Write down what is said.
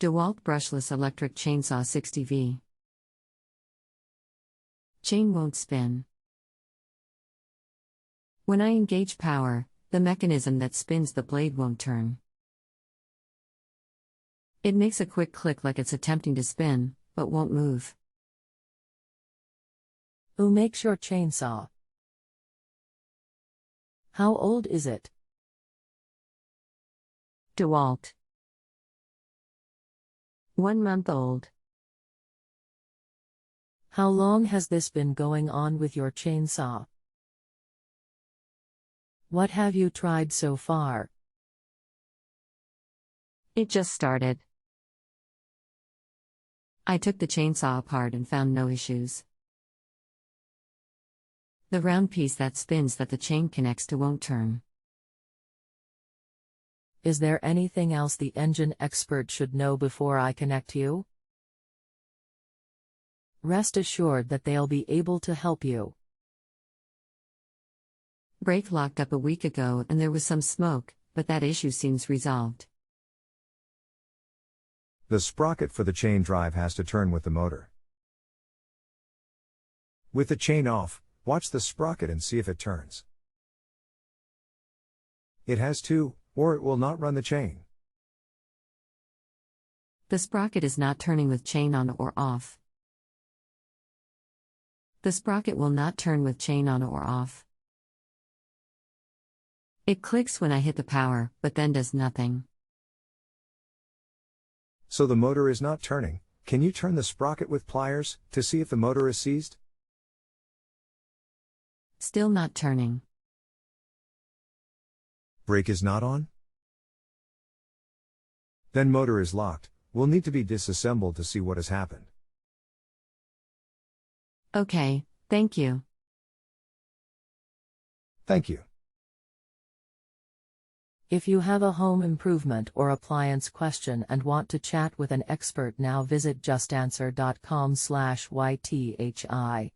Dewalt brushless electric chainsaw 60V. Chain won't spin. When I engage power, the mechanism that spins the blade won't turn. It makes a quick click like it's attempting to spin, but won't move. Who makes your chainsaw? How old is it? Dewalt. 1 month old. How long has this been going on with your chainsaw? What have you tried so far? It just started. I took the chainsaw apart and found no issues. The round piece that spins that the chain connects to won't turn. Is there anything else the engine expert should know before I connect you? Rest assured that they'll be able to help you. Brake locked up a week ago and there was some smoke, but that issue seems resolved. The sprocket for the chain drive has to turn with the motor. With the chain off, watch the sprocket and see if it turns. It has to, or it will not run the chain. The sprocket is not turning with chain on or off. The sprocket will not turn with chain on or off. It clicks when I hit the power, but then does nothing. So the motor is not turning. Can you turn the sprocket with pliers to see if the motor is seized? Still not turning. Brake is not on? Then motor is locked. Will need to be disassembled to see what has happened. Okay, thank you. Thank you. If you have a home improvement or appliance question and want to chat with an expert now, visit justanswer.com/ythi.